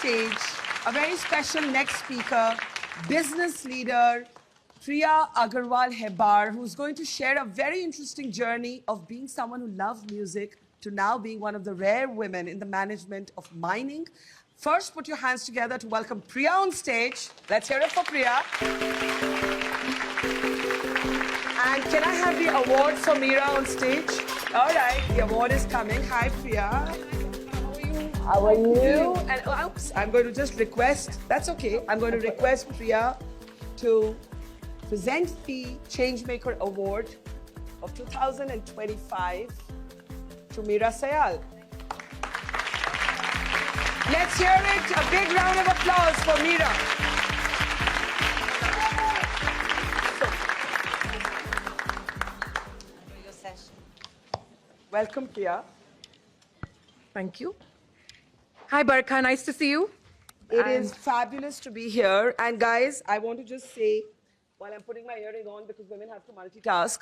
stage a very special next speaker, business leader, Priya Agarwal Hebar, who's going to share a very interesting journey of being someone who loves music to now being one of the rare women in the management of mining. First, put your hands together to welcome Priya on stage. Let's hear it for Priya. And can I have the award for Meera on stage? All right, the award is coming. Hi, Priya. How are you? And oops, I'm going to just request, that's okay, I'm going to request Priya to present the Changemaker Award of 2025 to Meera Sayal. Let's hear it. A big round of applause for Meera. Welcome, Priya. Thank you. Hi, Barkha. Nice to see you. It is fabulous to be here. And guys, I want to just say, while I'm putting my earring on because women have to multitask,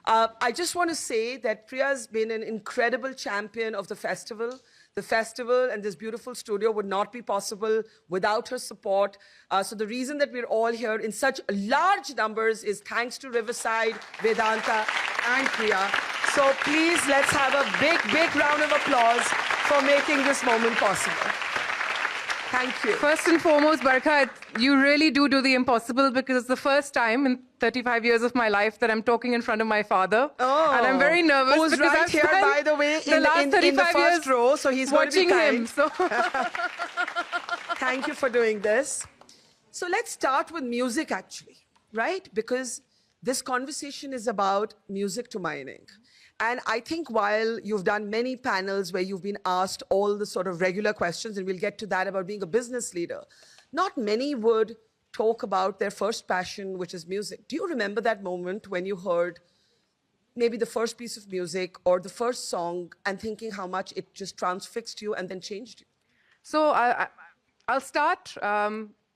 I just want to say that Priya's been an incredible champion of the festival. The festival and this beautiful studio would not be possible without her support. So the reason that we're all here in such large numbers is thanks to Riverside, Vedanta, and Priya. So please, let's have a big, big round of applause for making this moment possible. Thank you. First and foremost, Barkha, you really do the impossible because it's the first time in 35 years of my life that I'm talking in front of my father. Oh. And I'm very nervous Who's because right I've here, spent by the way, the last in 35 the first years row, so he's going to be watching kind. him. So Thank you for doing this. So let's start with music, actually, right? Because this conversation is about music to mining. And I think while you've done many panels where you've been asked all the sort of regular questions, and we'll get to that about being a business leader, not many would talk about their first passion, which is music. Do you remember that moment when you heard maybe the first piece of music or the first song and thinking how much it just transfixed you and then changed you? So I'll start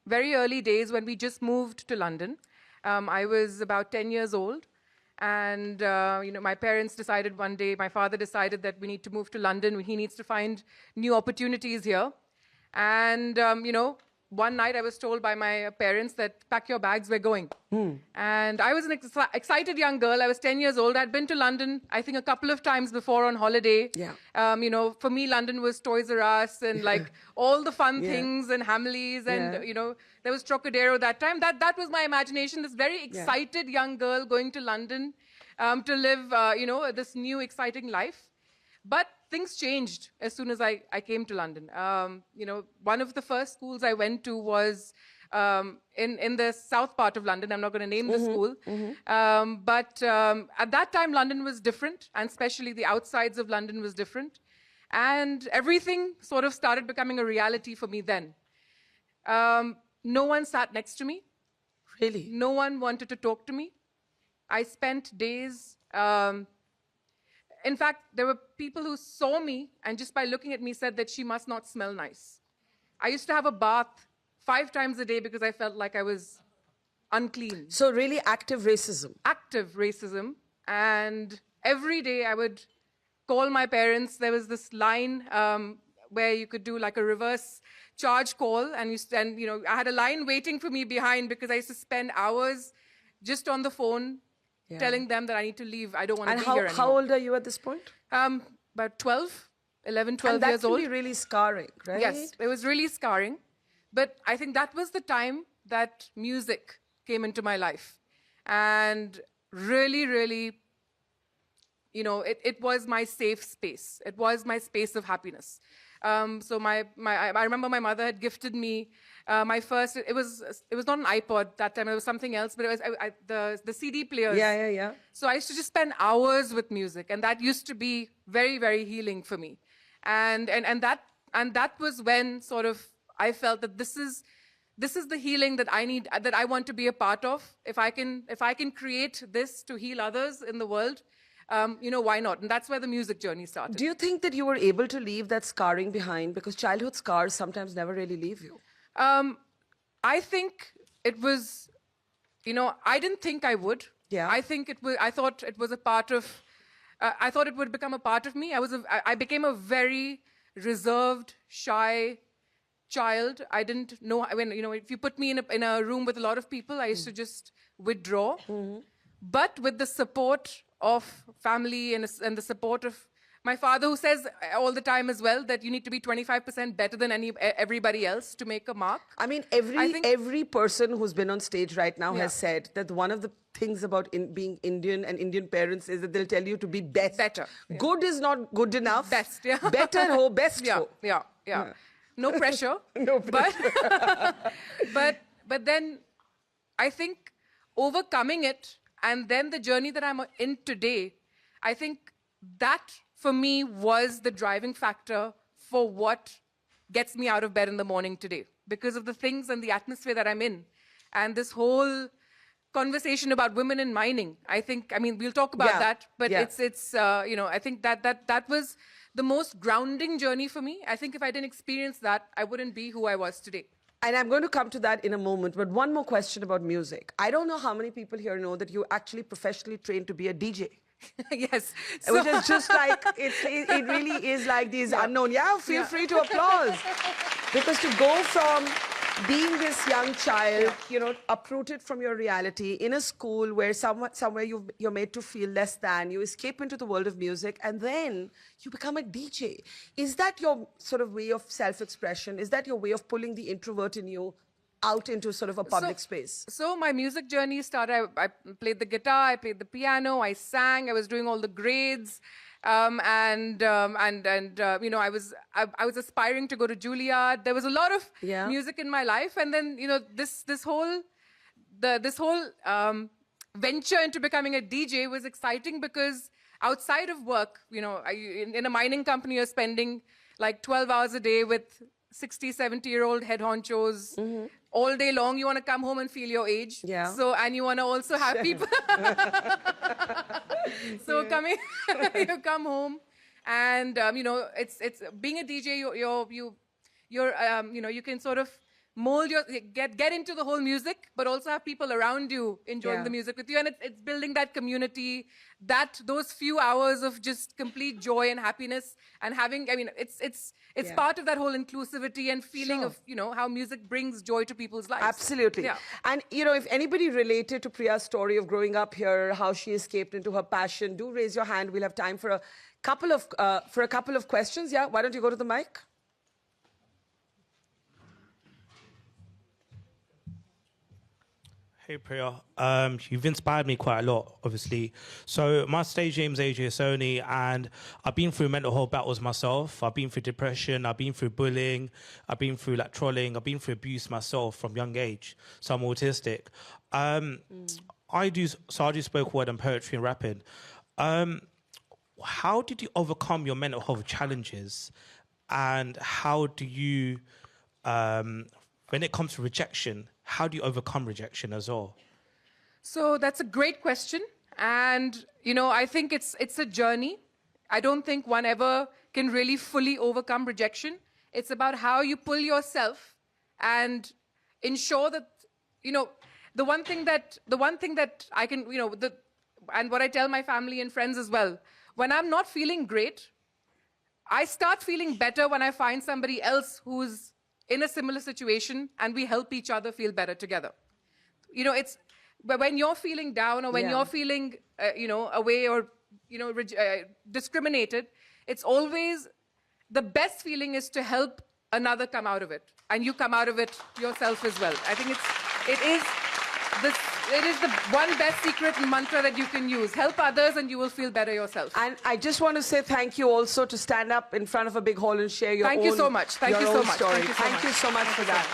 very early days when we just moved to London. I was about 10 years old. And, my parents decided one day, my father decided that we need to move to London. He needs to find new opportunities here. And, one night I was told by my parents that pack your bags, we're going. And I was an excited young girl. I was 10 years old. I'd been to London, I think, a couple of times before on holiday. Yeah. For me, London was Toys R Us and like all the fun things and Hamleys and, there was Trocadero that time. That was my imagination, this very excited young girl going to London to live, this new exciting life. But things changed as soon as I came to London. One of the first schools I went to was in the south part of London. I'm not going to name the school. But at that time, London was different, and especially the outsides of London was different. And everything sort of started becoming a reality for me then. No one sat next to me. Really? No one wanted to talk to me. I spent days... in fact, there were people who saw me and just by looking at me said that she must not smell nice. I used to have a bath 5 times a day because I felt like I was unclean. So really active racism. Active racism. And every day I would call my parents. There was this line where you could do like a reverse charge call. And I had a line waiting for me behind because I used to spend hours just on the phone telling them that I need to leave. I don't want to be here anymore. And how old are you at this point? About 12 years old. And that can be really scarring, right? Yes, it was really scarring. But I think that was the time that music came into my life. And really, really, it was my safe space. It was my space of happiness. So I remember my mother had gifted me my first, it was not an iPod that time, it was something else, but it was the CD players. Yeah. So I used to just spend hours with music, and that used to be very, very healing for me. And that was when sort of I felt that this is the healing that I need, that I want to be a part of. If I can create this to heal others in the world, why not? And that's where the music journey started. Do you think that you were able to leave that scarring behind? Because childhood scars sometimes never really leave you. I think it was, I didn't think I would. Yeah. I thought it was a part of, I thought it would become a part of me. I became a very reserved, shy child, I didn't know, when, if you put me in a room with a lot of people, I used to just withdraw. But with the support of family and the support of my father, who says all the time as well that you need to be 25% better than everybody else to make a mark. I mean, I think- every person who's been on stage right now has said that one of the things about being Indian and Indian parents is that they'll tell you to be best. Better. Yeah. Good is not good enough. Best, yeah. Better ho, best Yeah, ho. yeah. No pressure. No pressure. But then I think overcoming it and then the journey that I'm in today, I think that for me was the driving factor for what gets me out of bed in the morning today, because of the things and the atmosphere that I'm in. And this whole conversation about women in mining, I mean, we'll talk about that, but it's I think that was the most grounding journey for me. I think if I didn't experience that, I wouldn't be who I was today. And I'm going to come to that in a moment, but one more question about music. I don't know how many people here know that you actually professionally trained to be a DJ. Yes. Which is just like, it really is like these unknown. Yeah, feel free to applause. Because to go from being this young child, uprooted from your reality in a school where somewhere you're made to feel less than, you escape into the world of music, and then you become a DJ. Is that your sort of way of self-expression? Is that your way of pulling the introvert in you out into sort of a public space? So my music journey started, I played the guitar, I played the piano, I sang, I was doing all the grades. I was aspiring to go to Juilliard. There was a lot of music in my life. And then, this whole venture into becoming a DJ was exciting because outside of work, in a mining company, you're spending like 12 hours a day with 60, 70-year-old head honchos. All day long, you want to come home and feel your age. Yeah. So, and you want to also have people. So you come home, and it's being a DJ. You can sort of mold get into the whole music, but also have people around you enjoying the music with you, and it's building that community, those few hours of just complete joy and happiness, and having. I mean, it's part of that whole inclusivity and feeling of how music brings joy to people's lives. Absolutely. Yeah. And if anybody related to Priya's story of growing up here, how she escaped into her passion, do raise your hand. We'll have time for a couple of questions. Yeah, why don't you go to the mic? Hey Priya, you've inspired me quite a lot, obviously. So my stage name's AJ Sony, and I've been through mental health battles myself. I've been through depression, I've been through bullying, I've been through trolling, I've been through abuse myself from young age. So I'm autistic. I do spoken word and poetry and rapping. How did you overcome your mental health challenges, and how do you, when it comes to rejection, how do you overcome rejection as well? So that's a great question. And, I think it's a journey. I don't think one ever can really fully overcome rejection. It's about how you pull yourself and ensure that, the one thing that I can, and what I tell my family and friends as well, when I'm not feeling great, I start feeling better when I find somebody else who's in a similar situation, and we help each other feel better together. It's when you're feeling down, or when you're feeling, away, or discriminated. It's always the best feeling is to help another come out of it, and you come out of it yourself as well. I think it is the one best secret and mantra that you can use. Help others and you will feel better yourself. And I just want to say thank you also to stand up in front of a big hall and share your Thank you so much. Thank you so much. Story. Thank you so much for that.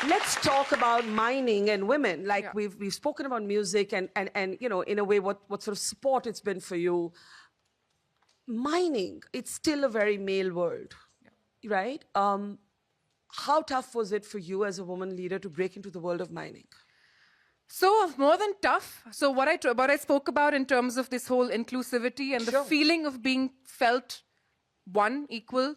Let's talk about mining and women. Like we've spoken about music and in a way what sort of support it's been for you. Mining, it's still a very male world, right? How tough was it for you as a woman leader to break into the world of mining? So more than tough. So what I spoke about in terms of this whole inclusivity and the feeling of being felt equal.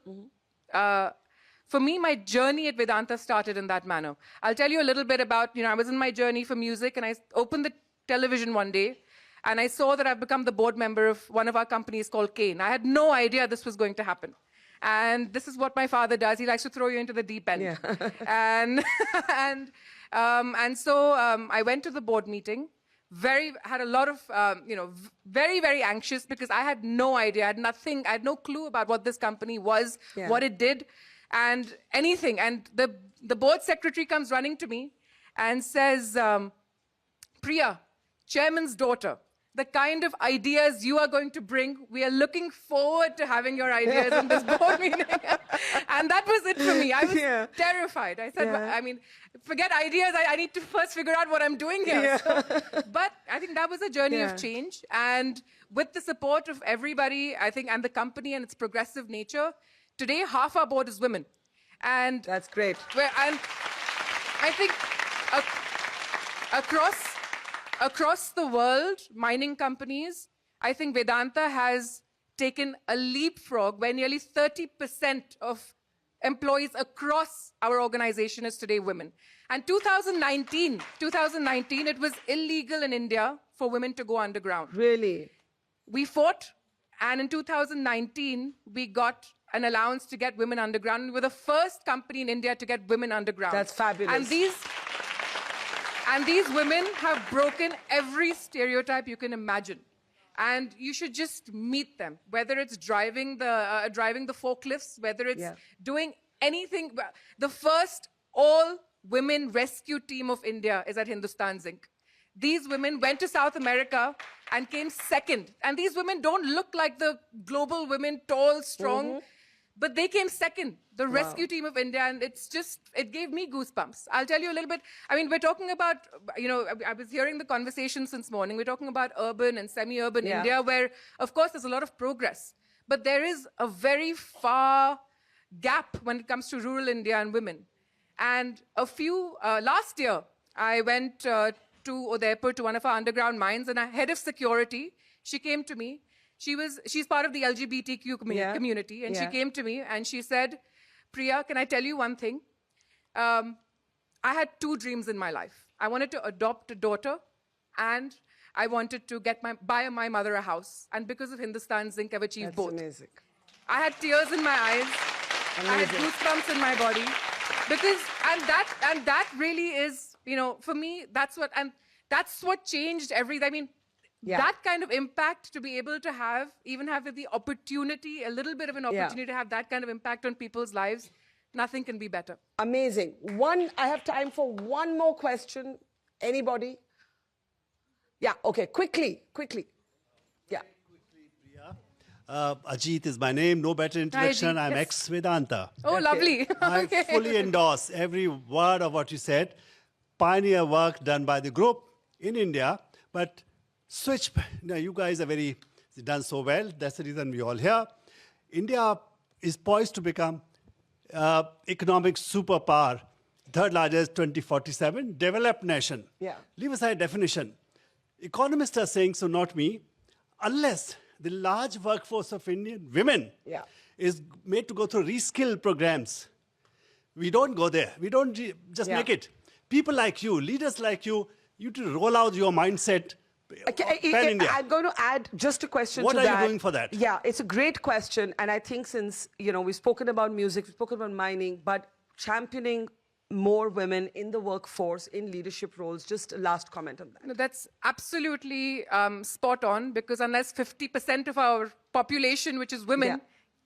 For me, my journey at Vedanta started in that manner. I'll tell you a little bit about, I was in my journey for music, and I opened the television one day, and I saw that I've become the board member of one of our companies called Kane. I had no idea this was going to happen. And this is what my father does. He likes to throw you into the deep end. Yeah. and and so I went to the board meeting. Had a lot of, very, very anxious because I had no idea. I had nothing. I had no clue about what this company was, Yeah. what it did, and anything. And the board secretary comes running to me and says, Priya, chairman's daughter, the kind of ideas you are going to bring, we are looking forward to having your ideas in this board meeting. And that was it for me. I was Yeah. terrified. I said, Yeah. I mean, forget ideas. I need to first figure out what I'm doing here. Yeah. So, but I think that was a journey Yeah. of change. And with the support of everybody, I think, and the company and its progressive nature, today half our board is women. And That's great. and I think across the world, mining companies, I think Vedanta has taken a leapfrog where nearly 30% of employees across our organization is today women. And 2019, it was illegal in India for women to go underground. Really? We fought, and in 2019, we got an allowance to get women underground. We were the first company in India to get women underground. That's fabulous. And these women have broken every stereotype you can imagine. And you should just meet them, whether it's driving the forklifts, whether it's Yeah. doing anything. The first all-women rescue team of India is at Hindustan Zinc. These women went to South America and came second. And these women don't look like the global women, tall, strong, but they came second, the rescue team of India. And it gave me goosebumps. I'll tell you a little bit. I mean, we're talking about, I was hearing the conversation since morning. We're talking about urban and semi-urban Yeah. India, where, of course, there's a lot of progress. But there is a very far gap when it comes to rural India and women. And last year, I went to Udaipur, to one of our underground mines, and our head of security, she came to me. She's part of the LGBTQ community, and she came to me and she said, Priya, can I tell you one thing? I had two dreams in my life. I wanted to adopt a daughter, and I wanted to buy my mother a house. And because of Hindustan Zinc, I've achieved That's both. amazing. I had tears in my eyes. I had goosebumps in my body. And that really is, for me, that's what changed everything. I mean, that kind of impact to be able to even have the opportunity, a little bit of an opportunity to have that kind of impact on people's lives, nothing can be better. Amazing. I have time for one more question. Anybody? Yeah, okay, quickly. Yeah. Ajit is my name. No better introduction. Ajit, I'm yes. ex-Vedanta. Oh, lovely. I Okay. fully endorse every word of what you said. Pioneer work done by the group in India, but you guys are done so well. That's the reason we're all here. India is poised to become economic superpower, third largest 2047, developed nation. Yeah. Leave aside definition. Economists are saying, so not me, unless the large workforce of Indian women is made to go through reskill programs. We don't go there. We don't just make it. People like you, leaders like you to roll out your mindset. Pan-India. I'm going to add just a question What to are that. you doing for that? Yeah, it's a great question. And I think since, we've spoken about music, we've spoken about mining, but championing more women in the workforce, in leadership roles, just a last comment on that. No, that's absolutely spot on, because unless 50% of our population, which is women,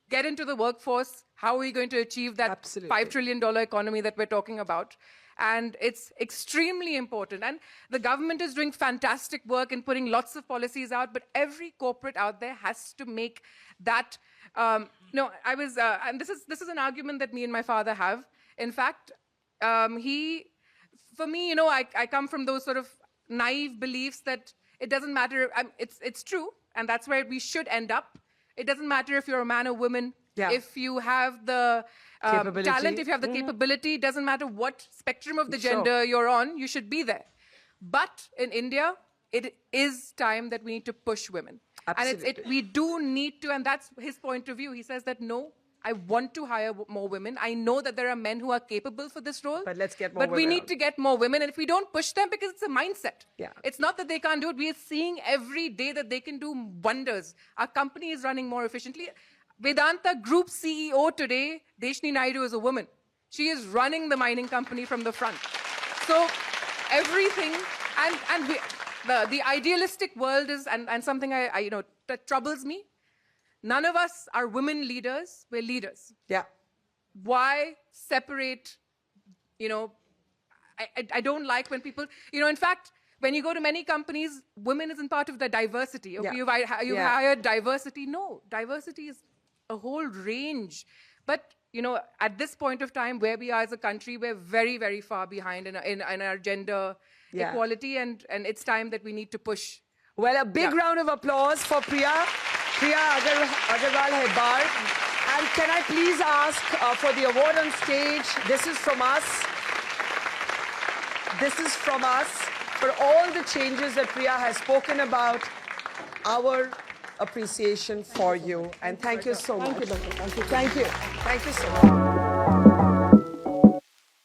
get into the workforce, how are we going to achieve that $5 trillion economy that we're talking about? And it's extremely important. And the government is doing fantastic work in putting lots of policies out, but every corporate out there has to make that. And this is an argument that me and my father have. In fact, for me, I come from those sort of naive beliefs that it doesn't matter. It's true, and that's where we should end up. It doesn't matter if you're a man or woman. If you have the talent, if you have the capability, it doesn't matter what spectrum of the gender you're on, you should be there. But in India, it is time that we need to push women. Absolutely. And we do need to, and that's his point of view. He says that, no, I want to hire more women. I know that there are men who are capable for this role. But let's get more women. But we need to get more women. And if we don't push them, because it's a mindset. Yeah. It's not that they can't do it. We are seeing every day that they can do wonders. Our company is running more efficiently. Vedanta Group CEO today, Deshni Naidu, is a woman. She is running the mining company from the front. So everything, and the idealistic world is, and something that troubles me. None of us are women leaders. We're leaders. Yeah. Why separate? I don't like when people, in fact, when you go to many companies, women isn't part of the diversity. Okay, Yeah. you've hired diversity. No, diversity is a whole range. But, at this point of time, where we are as a country, we're very, very far behind in our gender equality. And it's time that we need to push. Well, a big round of applause for Priya Agarwal Hebbar. And can I please ask for the award on stage? This is from us. This is from us for all the changes that Priya has spoken about. Our appreciation for you. And thank you so much. Thank you, Dr. Thank you. Thank you so much.